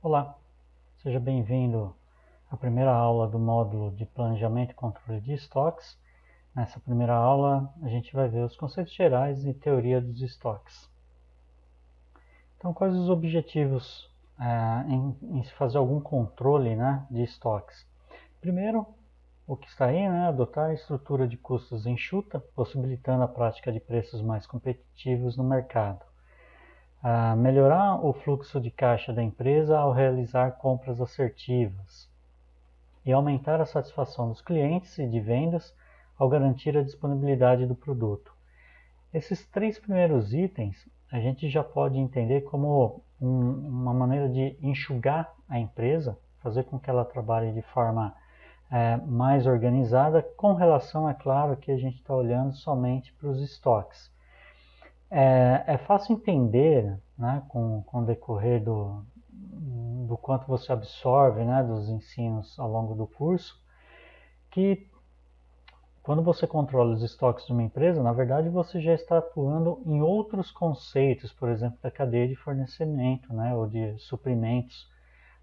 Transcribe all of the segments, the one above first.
Olá, seja bem-vindo à primeira aula do módulo de Planejamento e Controle de Estoques. Nessa primeira aula, a gente vai ver os conceitos gerais e teoria dos estoques. Então, quais os objetivos em se fazer algum controle, de estoques? Primeiro, o que está aí, adotar a estrutura de custos enxuta, possibilitando a prática de preços mais competitivos no mercado. Melhorar o fluxo de caixa da empresa ao realizar compras assertivas e aumentar a satisfação dos clientes e de vendas ao garantir a disponibilidade do produto. Esses três primeiros itens a gente já pode entender como uma maneira de enxugar a empresa, fazer com que ela trabalhe de forma mais organizada, com relação, é claro, que a gente está olhando somente para os estoques. É fácil entender, com o decorrer do quanto você absorve, dos ensinos ao longo do curso, que quando você controla os estoques de uma empresa, na verdade você já está atuando em outros conceitos, por exemplo, da cadeia de fornecimento, ou de suprimentos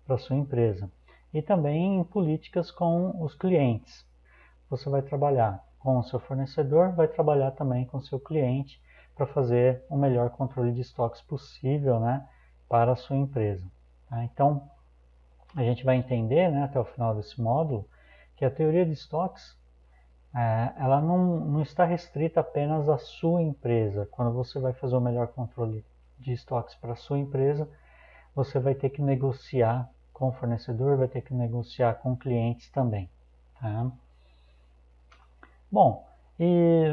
para a sua empresa. E também em políticas com os clientes. Você vai trabalhar com o seu fornecedor, vai trabalhar também com o seu cliente para fazer o melhor controle de estoques possível, para a sua empresa. Então, a gente vai entender, até o final desse módulo, que a teoria de estoques ela não está restrita apenas à sua empresa. Quando você vai fazer o melhor controle de estoques para a sua empresa, você vai ter que negociar com o fornecedor, vai ter que negociar com clientes também. Tá? Bom, e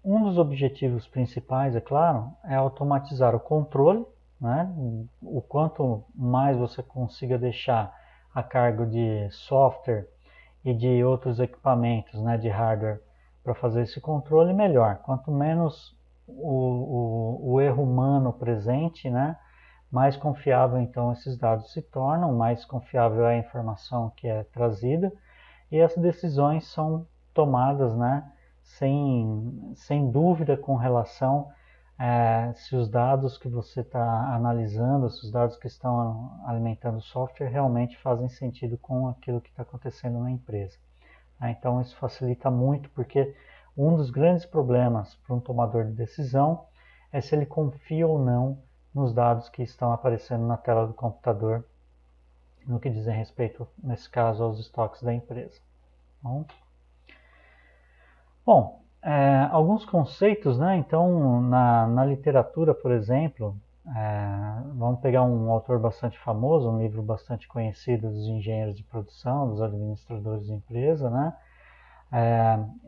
um dos objetivos principais, é claro, é automatizar o controle, o quanto mais você consiga deixar a cargo de software e de outros equipamentos, de hardware, para fazer esse controle, melhor. Quanto menos o erro humano presente, mais confiável então esses dados se tornam, mais confiável é a informação que é trazida e as decisões são tomadas, sem dúvida com relação se os dados que você está analisando, se os dados que estão alimentando o software realmente fazem sentido com aquilo que está acontecendo na empresa. Então isso facilita muito, porque um dos grandes problemas para um tomador de decisão é se ele confia ou não nos dados que estão aparecendo na tela do computador, no que dizem respeito, nesse caso, aos estoques da empresa. Bom, alguns conceitos, então, na literatura, por exemplo, vamos pegar um autor bastante famoso, um livro bastante conhecido dos engenheiros de produção, dos administradores de empresa,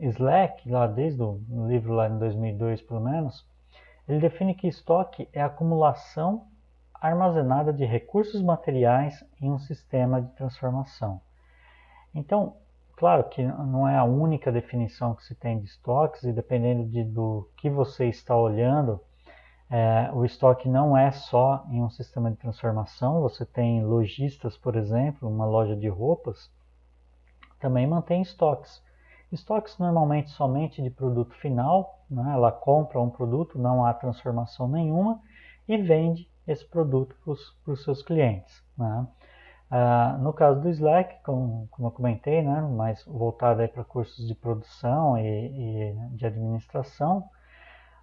Slack, lá desde o livro lá em 2002 pelo menos, ele define que estoque é a acumulação armazenada de recursos materiais em um sistema de transformação. Então, claro que não é a única definição que se tem de estoques, e dependendo do que você está olhando, o estoque não é só em um sistema de transformação. Você tem lojistas, por exemplo, uma loja de roupas, também mantém estoques. Estoques normalmente somente de produto final, ela compra um produto, não há transformação nenhuma, e vende esse produto para os seus clientes. No caso do Slack, como eu comentei, mais voltado para cursos de produção e de administração,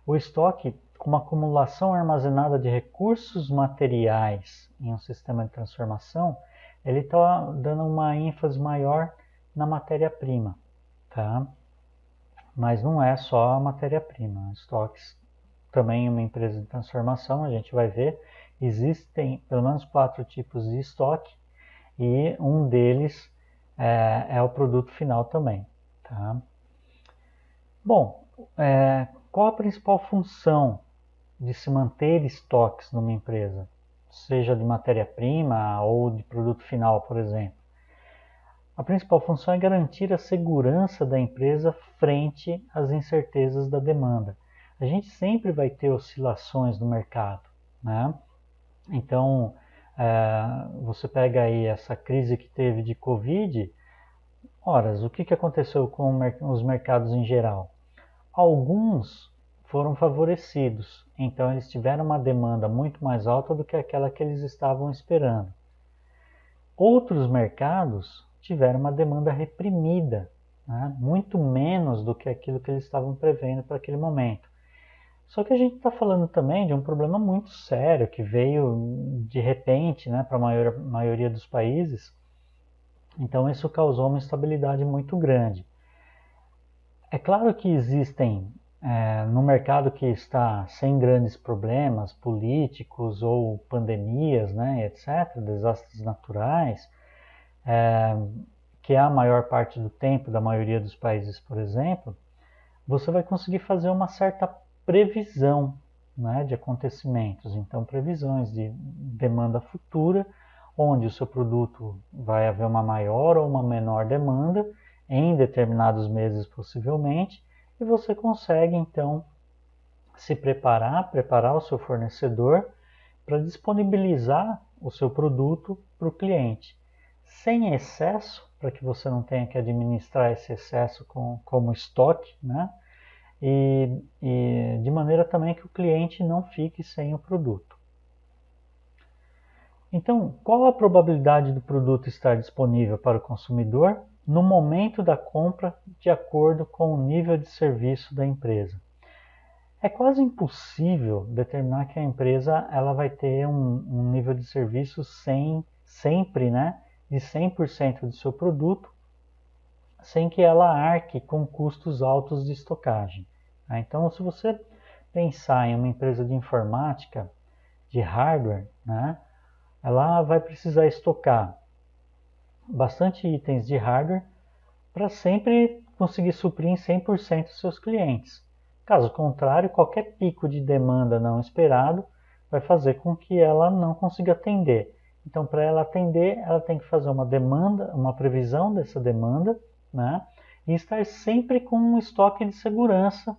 o estoque, com uma acumulação armazenada de recursos materiais em um sistema de transformação, ele está dando uma ênfase maior na matéria-prima. Tá? Mas não é só a matéria-prima. Estoques também em uma empresa de transformação, a gente vai ver, existem pelo menos 4 tipos de estoque, e um deles é o produto final também. Tá? Bom, qual a principal função de se manter estoques numa empresa? Seja de matéria-prima ou de produto final, por exemplo. A principal função é garantir a segurança da empresa frente às incertezas da demanda. A gente sempre vai ter oscilações no mercado. Então, você pega aí essa crise que teve de Covid, o que aconteceu com os mercados em geral? Alguns foram favorecidos, então eles tiveram uma demanda muito mais alta do que aquela que eles estavam esperando. Outros mercados tiveram uma demanda reprimida, né? Muito menos do que aquilo que eles estavam prevendo para aquele momento. Só que a gente está falando também de um problema muito sério que veio de repente, né, para a maioria dos países. Então isso causou uma instabilidade muito grande. É claro que existem, no mercado que está sem grandes problemas políticos ou pandemias, né, etc., desastres naturais, que é a maior parte do tempo da maioria dos países, por exemplo, você vai conseguir fazer uma certa previsão, né, de acontecimentos. Então, previsões de demanda futura, onde o seu produto vai haver uma maior ou uma menor demanda em determinados meses possivelmente, e você consegue então se preparar o seu fornecedor para disponibilizar o seu produto para o cliente, sem excesso, para que você não tenha que administrar esse excesso como estoque, né? E de maneira também que o cliente não fique sem o produto. Então, qual a probabilidade do produto estar disponível para o consumidor no momento da compra, de acordo com o nível de serviço da empresa? É quase impossível determinar que a empresa ela vai ter um nível de serviço sempre, né, de 100% do seu produto, sem que ela arque com custos altos de estocagem. Então, se você pensar em uma empresa de informática, de hardware, né, ela vai precisar estocar bastante itens de hardware para sempre conseguir suprir em 100% os seus clientes. Caso contrário, qualquer pico de demanda não esperado vai fazer com que ela não consiga atender. Então, para ela atender, ela tem que fazer uma previsão dessa demanda, né? E estar sempre com um estoque de segurança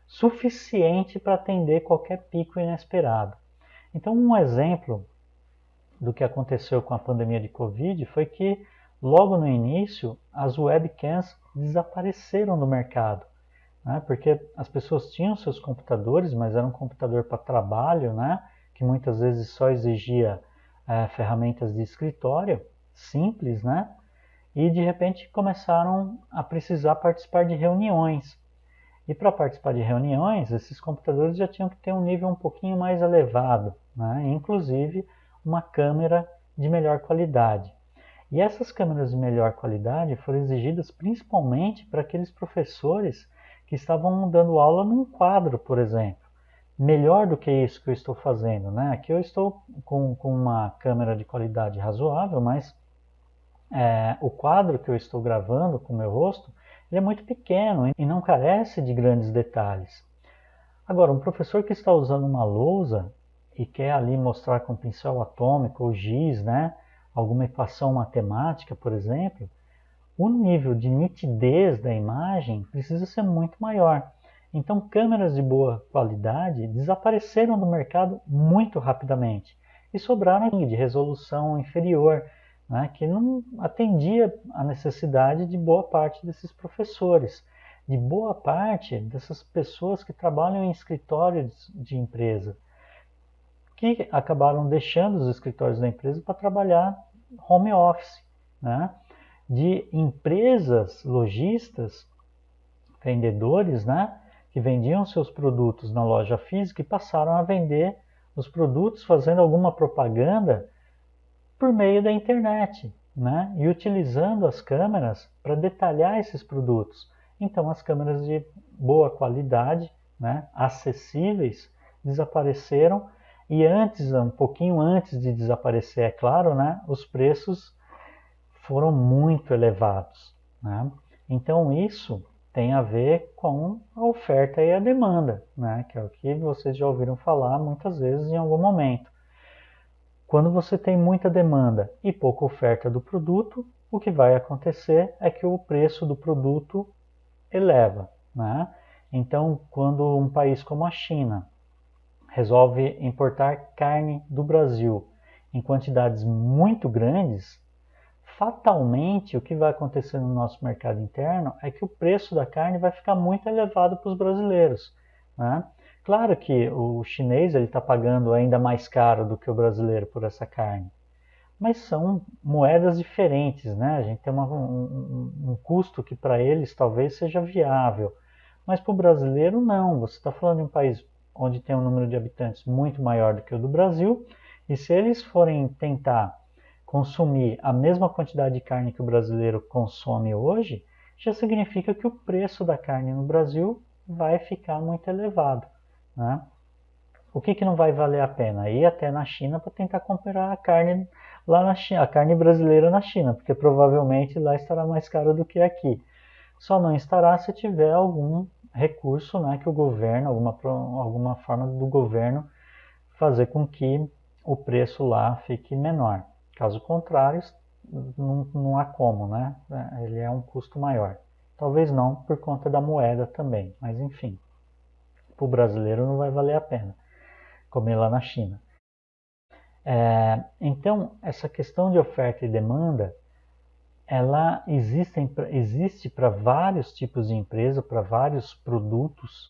suficiente para atender qualquer pico inesperado. Então, um exemplo do que aconteceu com a pandemia de Covid foi que, logo no início, as webcams desapareceram do mercado, né? Porque as pessoas tinham seus computadores, mas era um computador para trabalho, né? Que muitas vezes só exigia ferramentas de escritório simples, né? E de repente começaram a precisar participar de reuniões. E para participar de reuniões, esses computadores já tinham que ter um nível um pouquinho mais elevado, né? Inclusive uma câmera de melhor qualidade. E essas câmeras de melhor qualidade foram exigidas principalmente para aqueles professores que estavam dando aula num quadro, por exemplo. Melhor do que isso que eu estou fazendo, né? Aqui eu estou com uma câmera de qualidade razoável, mas o quadro que eu estou gravando com o meu rosto, ele é muito pequeno e não carece de grandes detalhes. Agora, um professor que está usando uma lousa e quer ali mostrar com pincel atômico ou giz, né, alguma equação matemática, por exemplo, o nível de nitidez da imagem precisa ser muito maior. Então, câmeras de boa qualidade desapareceram do mercado muito rapidamente e sobraram de resolução inferior, né, que não atendia a necessidade de boa parte desses professores, de boa parte dessas pessoas que trabalham em escritórios de empresa, que acabaram deixando os escritórios da empresa para trabalhar home office, né? De empresas lojistas, vendedores, né? Que vendiam seus produtos na loja física e passaram a vender os produtos fazendo alguma propaganda por meio da internet, né? E utilizando as câmeras para detalhar esses produtos. Então, as câmeras de boa qualidade, né, acessíveis, desapareceram e um pouquinho antes de desaparecer, é claro, né, os preços foram muito elevados, né? Então, isso tem a ver com a oferta e a demanda, né, que é o que vocês já ouviram falar muitas vezes em algum momento. Quando você tem muita demanda e pouca oferta do produto, o que vai acontecer é que o preço do produto eleva, né? Então, quando um país como a China resolve importar carne do Brasil em quantidades muito grandes, fatalmente o que vai acontecer no nosso mercado interno é que o preço da carne vai ficar muito elevado para os brasileiros, né? Claro que o chinês está pagando ainda mais caro do que o brasileiro por essa carne, mas são moedas diferentes, né? A gente tem um custo que para eles talvez seja viável, mas para o brasileiro não. Você está falando de um país onde tem um número de habitantes muito maior do que o do Brasil, e se eles forem tentar consumir a mesma quantidade de carne que o brasileiro consome hoje, já significa que o preço da carne no Brasil vai ficar muito elevado, né? O que não vai valer a pena? Ir até na China para tentar comprar a carne lá na China, a carne brasileira na China, porque provavelmente lá estará mais caro do que aqui. Só não estará se tiver algum recurso, né, que o governo, alguma forma do governo fazer com que o preço lá fique menor. Caso contrário, não há como, né? Ele é um custo maior. Talvez não por conta da moeda também, mas enfim, para o brasileiro não vai valer a pena comer lá na China. Então, essa questão de oferta e demanda, ela existe para vários tipos de empresa, para vários produtos,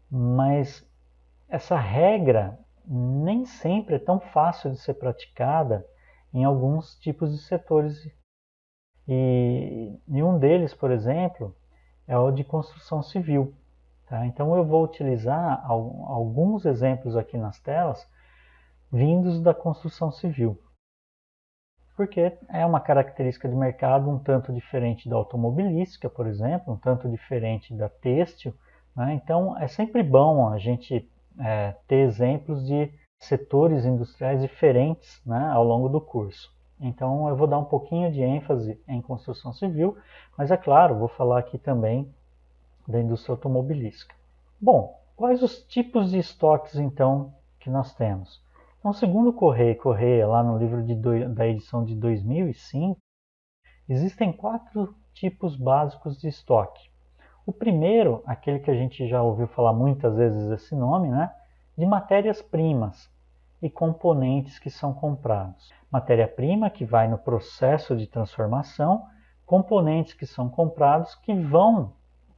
mas essa regra nem sempre é tão fácil de ser praticada em alguns tipos de setores. E um deles, por exemplo, é o de construção civil. Tá? Então eu vou utilizar alguns exemplos aqui nas telas vindos da construção civil, porque é uma característica de mercado um tanto diferente da automobilística, por exemplo, um tanto diferente da têxtil, né? Então é sempre bom a gente ter exemplos de setores industriais diferentes, né, ao longo do curso. Então eu vou dar um pouquinho de ênfase em construção civil, mas é claro, vou falar aqui também da indústria automobilística. Bom, quais os tipos de estoques então que nós temos? Então, segundo Correia, lá no livro da edição de 2005, existem 4 tipos básicos de estoque. O primeiro, aquele que a gente já ouviu falar muitas vezes esse nome, né? De matérias-primas e componentes que são comprados. Matéria-prima que vai no processo de transformação, componentes que são comprados que vão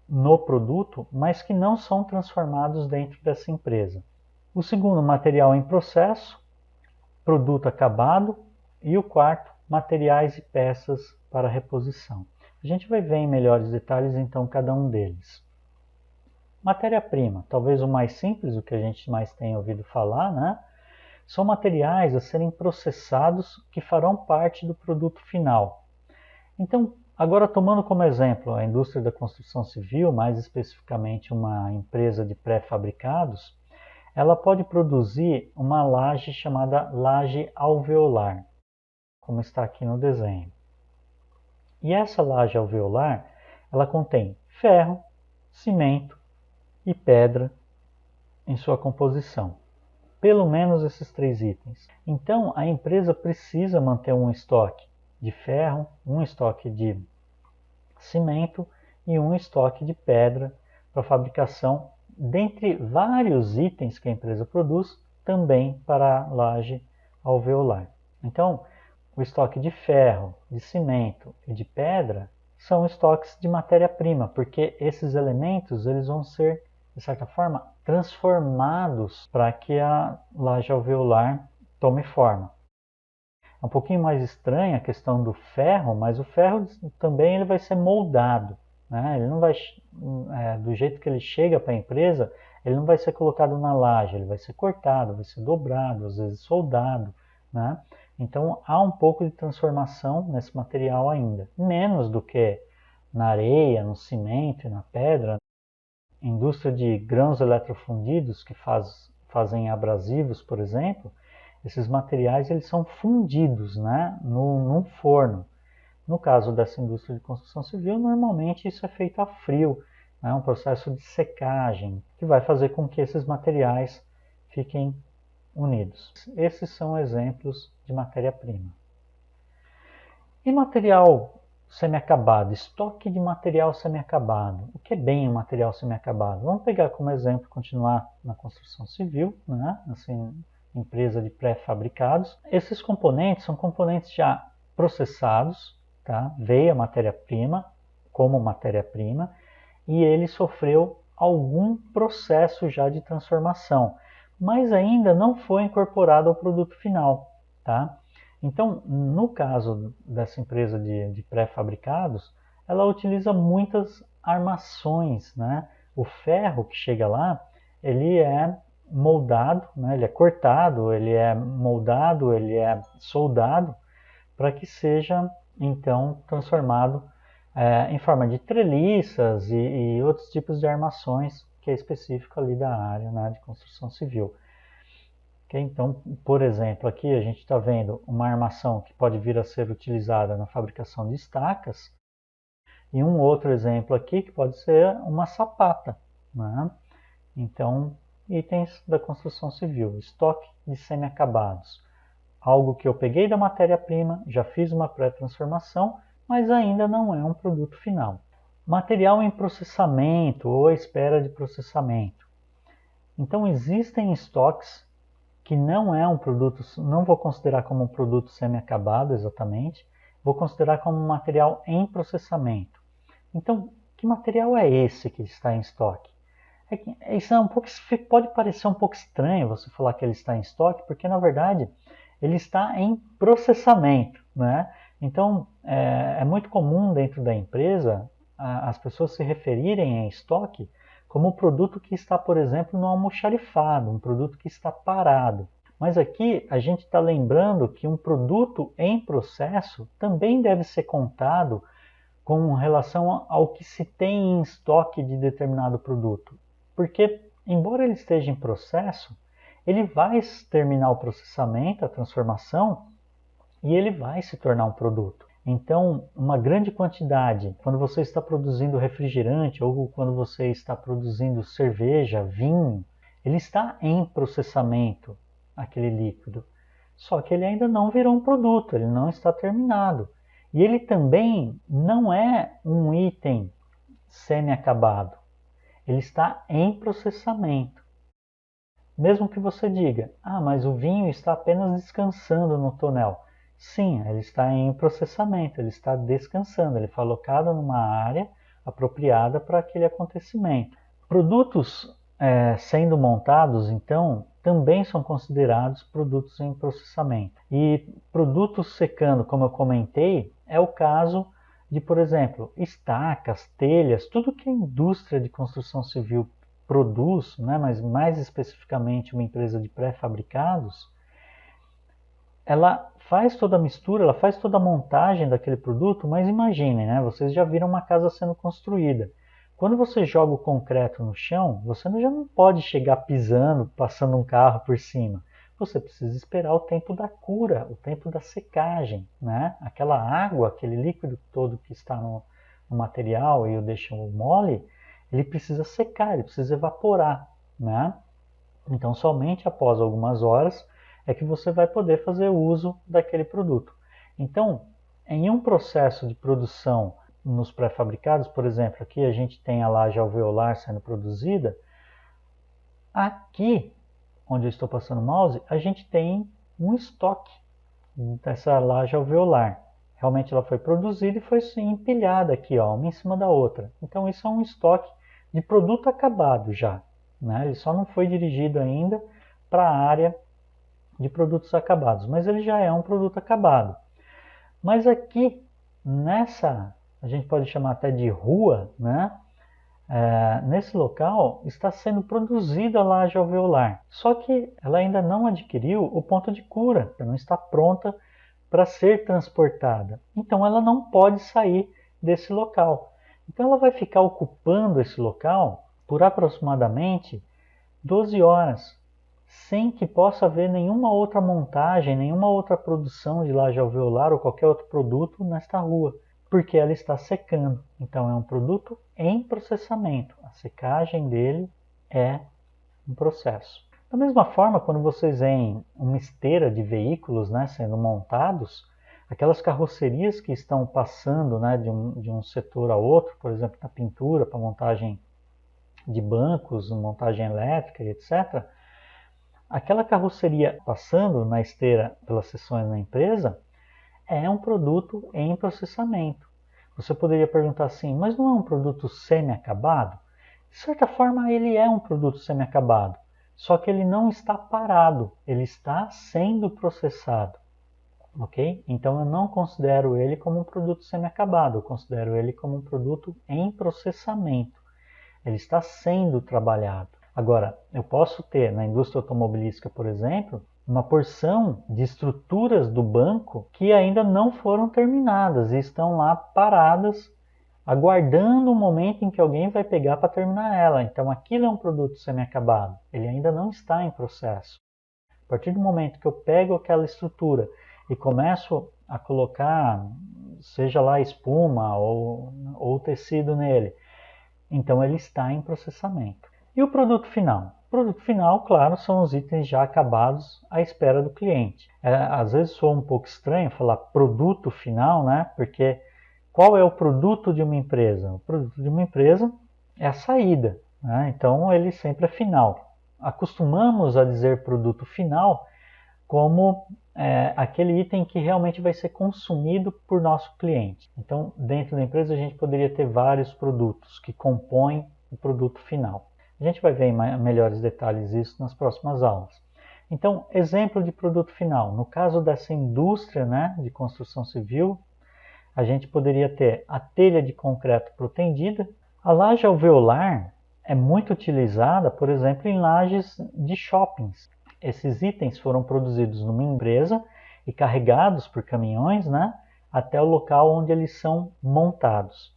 no produto, mas que não são transformados dentro dessa empresa. O segundo, material em processo, produto acabado. E o quarto, materiais e peças para reposição. A gente vai ver em melhores detalhes então cada um deles. Matéria-prima, talvez o mais simples, o que a gente mais tem ouvido falar, né? São materiais a serem processados que farão parte do produto final. Então, agora tomando como exemplo a indústria da construção civil, mais especificamente uma empresa de pré-fabricados, ela pode produzir uma laje chamada laje alveolar, como está aqui no desenho. E essa laje alveolar, ela contém ferro, cimento e pedra em sua composição. Pelo menos esses 3 itens. Então, a empresa precisa manter um estoque de ferro, um estoque de cimento e um estoque de pedra para fabricação, dentre vários itens que a empresa produz, também para a laje alveolar. Então, o estoque de ferro, de cimento e de pedra são estoques de matéria-prima, porque esses elementos eles vão ser, de certa forma, transformados para que a laje alveolar tome forma. É um pouquinho mais estranha a questão do ferro, mas o ferro também ele vai ser moldado, né? Ele não vai, do jeito que ele chega para a empresa, ele não vai ser colocado na laje, ele vai ser cortado, vai ser dobrado, às vezes soldado, né? Então há um pouco de transformação nesse material ainda, menos do que na areia, no cimento e na pedra. Indústria de grãos eletrofundidos que fazem abrasivos, por exemplo, esses materiais eles são fundidos, né, num forno. No caso dessa indústria de construção civil, normalmente isso é feito a frio, né, um processo de secagem, que vai fazer com que esses materiais fiquem unidos. Esses são exemplos de matéria-prima. E material semi-acabado, estoque de material semi-acabado. O que é bem um material semi-acabado? Vamos pegar como exemplo, continuar na construção civil, né, assim, empresa de pré-fabricados. Esses componentes são componentes já processados, tá? Veio a matéria-prima como matéria-prima e ele sofreu algum processo já de transformação, mas ainda não foi incorporado ao produto final, tá? Então, no caso dessa empresa de pré-fabricados, ela utiliza muitas armações, né? O ferro que chega lá, ele é moldado, né? Ele é cortado, ele é moldado, ele é soldado para que seja então transformado em forma de treliças e outros tipos de armações que é específico ali da área, né, de construção civil. Okay? Então, por exemplo, aqui a gente está vendo uma armação que pode vir a ser utilizada na fabricação de estacas e um outro exemplo aqui que pode ser uma sapata, né? Então, itens da construção civil, estoque de semi-acabados. Algo que eu peguei da matéria-prima, já fiz uma pré-transformação, mas ainda não é um produto final. Material em processamento ou espera de processamento. Então existem estoques que não é um produto, não vou considerar como um produto semi-acabado exatamente, vou considerar como um material em processamento. Então, que material é esse que está em estoque? Isso é um pouco, pode parecer um pouco estranho você falar que ele está em estoque, porque na verdade ele está em processamento, né? Então é muito comum dentro da empresa as pessoas se referirem em estoque como um produto que está, por exemplo, no almoxarifado, um produto que está parado. Mas aqui a gente está lembrando que um produto em processo também deve ser contado com relação ao que se tem em estoque de determinado produto. Porque, embora ele esteja em processo, ele vai terminar o processamento, a transformação, e ele vai se tornar um produto. Então, uma grande quantidade, quando você está produzindo refrigerante ou quando você está produzindo cerveja, vinho, ele está em processamento, aquele líquido. Só que ele ainda não virou um produto, ele não está terminado. E ele também não é um item semi-acabado. Ele está em processamento. Mesmo que você diga, mas o vinho está apenas descansando no tonel. Sim, ele está em processamento, ele está descansando, ele foi alocado numa área apropriada para aquele acontecimento. Produtos sendo montados, então, também são considerados produtos em processamento. E produtos secando, como eu comentei, é o caso de, por exemplo, estacas, telhas, tudo que a indústria de construção civil produz, né, mas mais especificamente uma empresa de pré-fabricados, ela faz toda a mistura, ela faz toda a montagem daquele produto, mas imaginem, né, vocês já viram uma casa sendo construída. Quando você joga o concreto no chão, você já não pode chegar pisando, passando um carro por cima. Você precisa esperar o tempo da cura, o tempo da secagem, né? Aquela água, aquele líquido todo que está no material e o deixa mole, ele precisa secar, ele precisa evaporar, né? Então, somente após algumas horas é que você vai poder fazer uso daquele produto. Então, em um processo de produção nos pré-fabricados, por exemplo, aqui a gente tem a laje alveolar sendo produzida. Aqui, onde eu estou passando o mouse, a gente tem um estoque dessa laje alveolar. Realmente ela foi produzida e foi empilhada aqui, ó, uma em cima da outra. Então isso é um estoque de produto acabado já, né? Ele só não foi dirigido ainda para a área de produtos acabados, mas ele já é um produto acabado. Mas aqui, nessa, a gente pode chamar até de rua, né? Nesse local está sendo produzida a laje alveolar, só que ela ainda não adquiriu o ponto de cura, ela não está pronta para ser transportada. Então ela não pode sair desse local. Então ela vai ficar ocupando esse local por aproximadamente 12 horas, sem que possa haver nenhuma outra montagem, nenhuma outra produção de laje alveolar ou qualquer outro produto nesta rua, porque ela está secando. Então é um produto em processamento. A secagem dele é um processo. Da mesma forma, quando vocês veem uma esteira de veículos, né, sendo montados, aquelas carrocerias que estão passando, né, de um setor a outro, por exemplo, na pintura, para montagem de bancos, montagem elétrica, etc., aquela carroceria passando na esteira pelas seções na empresa é um produto em processamento. Você poderia perguntar assim, mas não é um produto semi-acabado? De certa forma, ele é um produto semi-acabado, só que ele não está parado, ele está sendo processado. ok? Então eu não considero ele como um produto semi-acabado, eu considero ele como um produto em processamento. Ele está sendo trabalhado. Agora, eu posso ter na indústria automobilística, por exemplo, uma porção de estruturas do banco que ainda não foram terminadas e estão lá paradas, aguardando o momento em que alguém vai pegar para terminar ela. Então aquilo é um produto semi-acabado, ele ainda não está em processo. A partir do momento que eu pego aquela estrutura e começo a colocar, seja lá espuma ou tecido nele, então ele está em processamento. E o produto final? O produto final, claro, são os itens já acabados à espera do cliente. Às vezes soa um pouco estranho falar produto final, né? Porque qual é o produto de uma empresa? O produto de uma empresa é a saída, né? Então ele sempre é final. Acostumamos a dizer produto final como aquele item que realmente vai ser consumido por nosso cliente. Então, dentro da empresa, a gente poderia ter vários produtos que compõem o produto final. A gente vai ver em melhores detalhes isso nas próximas aulas. Então, exemplo de produto final. No caso dessa indústria, né, de construção civil, a gente poderia ter a telha de concreto protendida. A laje alveolar é muito utilizada, por exemplo, em lajes de shoppings. Esses itens foram produzidos numa empresa e carregados por caminhões, né, até o local onde eles são montados.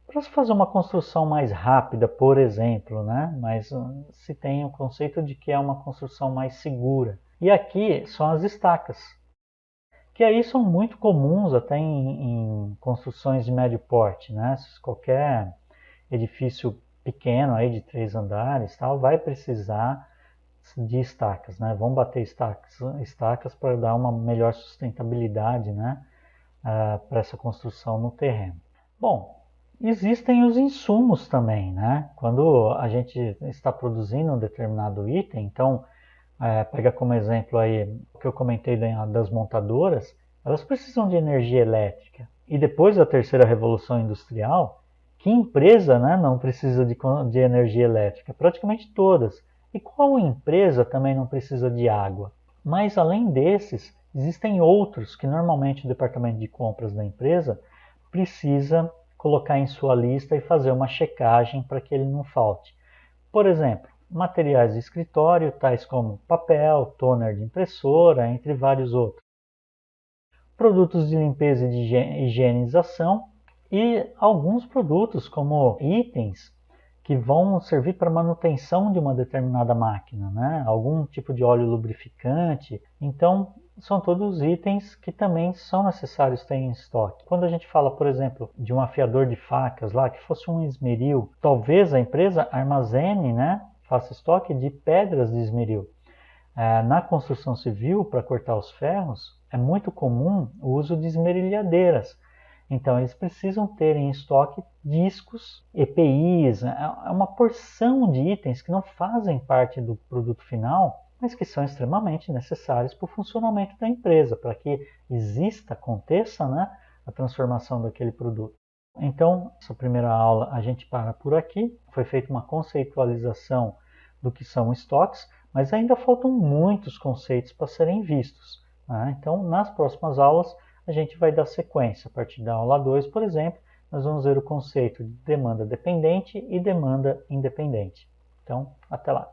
Para se fazer uma construção mais rápida, por exemplo, né, mas se tem o conceito de que é uma construção mais segura. E aqui são as estacas, que aí são muito comuns até em construções de médio porte, né? Qualquer edifício pequeno aí de 3 andares tal, vai precisar de estacas, né? Vão bater estacas para dar uma melhor sustentabilidade, né? Para essa construção no terreno. Bom, existem os insumos também, né? Quando a gente está produzindo um determinado item, então pega como exemplo aí o que eu comentei das montadoras, elas precisam de energia elétrica. E depois da terceira revolução industrial, que empresa, né, não precisa de energia elétrica? Praticamente todas. E qual empresa também não precisa de água? Mas além desses, existem outros que normalmente o departamento de compras da empresa precisa colocar em sua lista e fazer uma checagem para que ele não falte. Por exemplo, materiais de escritório, tais como papel, toner de impressora, entre vários outros. Produtos de limpeza e de higienização e alguns produtos como itens que vão servir para manutenção de uma determinada máquina, né? Algum tipo de óleo lubrificante. Então, são todos itens que também são necessários ter em estoque. Quando a gente fala, por exemplo, de um afiador de facas lá, que fosse um esmeril, talvez a empresa armazene, né, faça estoque de pedras de esmeril. Na construção civil, para cortar os ferros, é muito comum o uso de esmerilhadeiras. Então, eles precisam ter em estoque discos, EPIs, é uma porção de itens que não fazem parte do produto final, mas que são extremamente necessários para o funcionamento da empresa, para que aconteça, né, a transformação daquele produto. Então, essa primeira aula a gente para por aqui. Foi feita uma conceitualização do que são estoques, mas ainda faltam muitos conceitos para serem vistos, né? Então, nas próximas aulas, a gente vai dar sequência. A partir da aula 2, por exemplo, nós vamos ver o conceito de demanda dependente e demanda independente. Então, até lá!